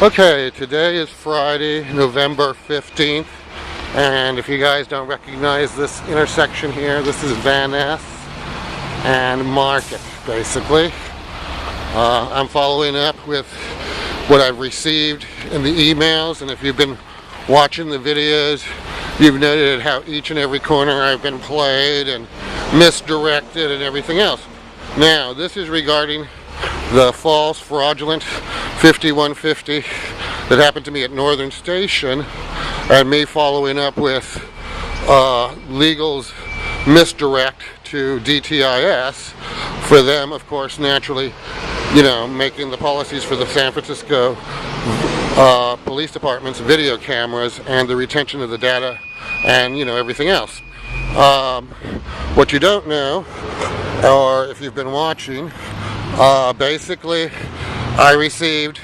Okay, today is Friday, November 15th, and if you guys don't recognize this intersection here, this is Van Ness and Market, basically. I'm following up with what I've received in the emails, and if you've been watching the videos, you've noted how each and every corner I've been played and misdirected and everything else. Now, this is regarding the false, fraudulent 5150 that happened to me at Northern Station, and me following up with legal's misdirect to DTIS for them, of course, naturally, you know, making the policies for the San Francisco police department's video cameras and the retention of the data and, you know, everything else. What you don't know, or if you've been watching, basically I received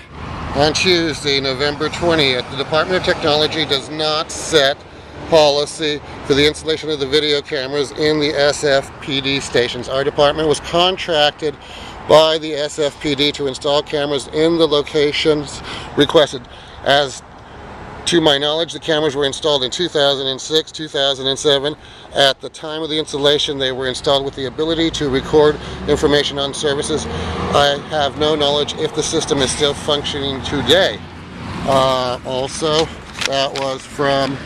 on Tuesday, November 20th, the Department of Technology does not set policy for the installation of the video cameras in the SFPD stations. Our department was contracted by the SFPD to install cameras in the locations requested. As to my knowledge, the cameras were installed in 2006, 2007. At the time of the installation, they were installed with the ability to record information on services. I have no knowledge if the system is still functioning today. Also, that was from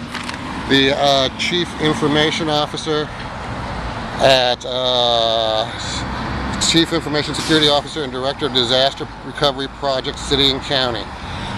the Chief Information Officer at Chief Information Security Officer and Director of Disaster Recovery Project, City and County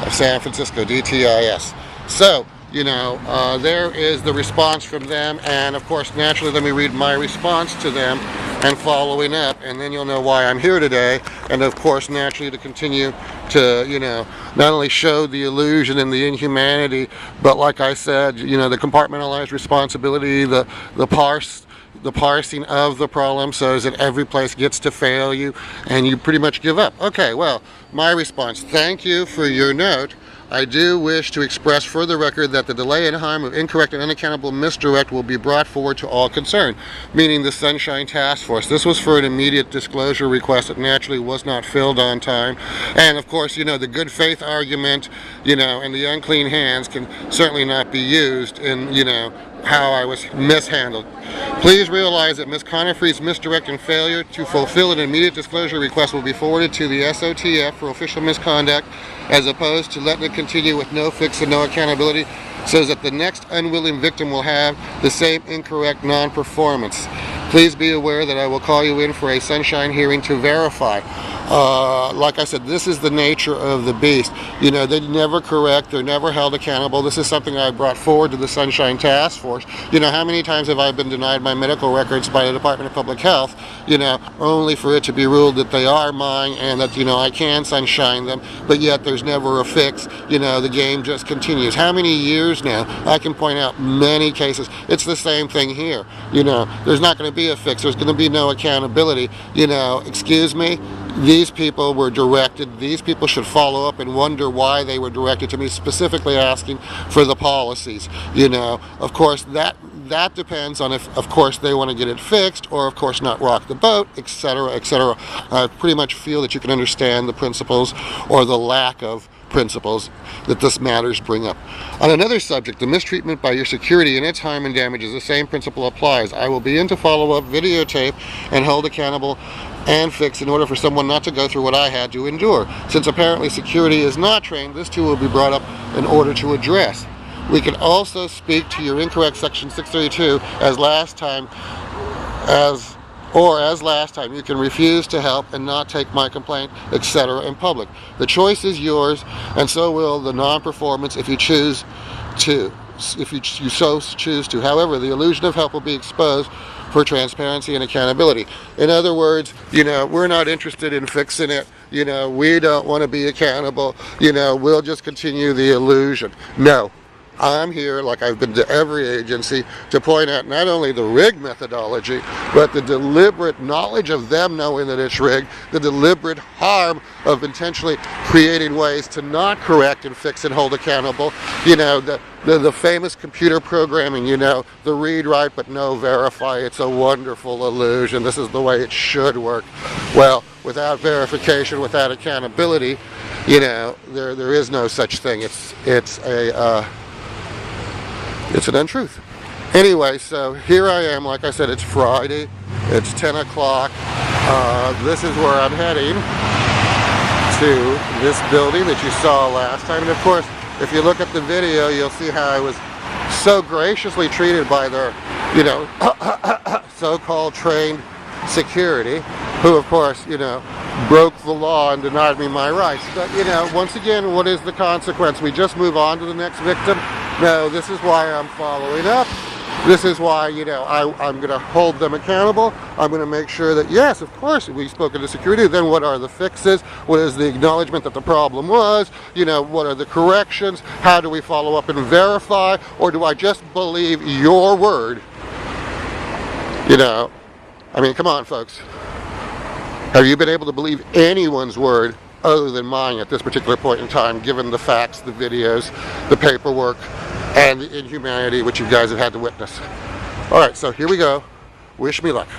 of San Francisco, DTIS. So, you know, there is the response from them, and of course, naturally, let me read my response to them and following up, and then you'll know why I'm here today, and of course, naturally, to continue to, you know, not only show the illusion and the inhumanity, but like I said, you know, the compartmentalized responsibility, the parsing of the problem so that every place gets to fail you and you pretty much give up. Okay, well, my response, thank you for your note. I do wish to express for the record that the delay and harm of incorrect and unaccountable misdirect will be brought forward to all concerned, meaning the Sunshine Task Force. This was for an immediate disclosure request that naturally was not filled on time. And of course, you know, the good faith argument, you know, and the unclean hands can certainly not be used in, you know, how I was mishandled. Please realize that Ms. Conefrey's misdirect and failure to fulfill an immediate disclosure request will be forwarded to the SOTF for official misconduct, as opposed to letting it continue with no fix and no accountability, so that the next unwilling victim will have the same incorrect non-performance. Please be aware that I will call you in for a Sunshine hearing to verify. Like I said, this is the nature of the beast. You know, they never correct, they're never held accountable. This is something I brought forward to the Sunshine Task Force. You know, how many times have I been denied my medical records by the Department of Public Health, you know, only for it to be ruled that they are mine and that, you know, I can sunshine them, but yet there's never a fix. You know, the game just continues. How many years now? I can point out many cases. It's the same thing here. You know, there's not going to be a fix. There's going to be no accountability. You know, excuse me, these people were directed, these people should follow up and wonder why they were directed to me, specifically asking for the policies. You know, of course, that depends on if, of course, they want to get it fixed, or of course not rock the boat, etc., etc. I pretty much feel that you can understand the principles, or the lack of principles, that this matters bring up. On another subject, the mistreatment by your security and its harm and damages, the same principle applies. I will be in to follow up, videotape, and hold accountable and fix in order for someone not to go through what I had to endure. Since apparently security is not trained, this too will be brought up in order to address. We can also speak to your incorrect section 632 as last time, as last time. You can refuse to help and not take my complaint, etc. in public. The choice is yours, and so will the non-performance if you choose to. If you so choose to. However, the illusion of help will be exposed for transparency and accountability. In other words, you know, we're not interested in fixing it. You know, we don't want to be accountable. You know, we'll just continue the illusion. No. I'm here, like I've been to every agency, to point out not only the rigged methodology, but the deliberate knowledge of them knowing that it's rigged, the deliberate harm of intentionally creating ways to not correct and fix and hold accountable. You know, the famous computer programming, you know, the read, write, but no verify. It's a wonderful illusion. This is the way it should work. Well, without verification, without accountability, You know, there is no such thing. It's an untruth. Anyway, so here I am. Like I said, it's Friday. It's 10 o'clock. This is where I'm heading, to this building that you saw last time. And of course, if you look at the video, you'll see how I was so graciously treated by their, you know, so-called trained security, who of course, you know, broke the law and denied me my rights. But, you know, once again, what is the consequence? We just move on to the next victim? No, this is why I'm following up. This is why, you know, I'm going to hold them accountable. I'm going to make sure that, yes, of course, we've spoken to security. Then what are the fixes? What is the acknowledgement that the problem was? You know, what are the corrections? How do we follow up and verify? Or do I just believe your word? You know, I mean, come on, folks. Have you been able to believe anyone's word other than mine at this particular point in time, given the facts, the videos, the paperwork, and the inhumanity which you guys have had to witness? All right, so here we go. Wish me luck.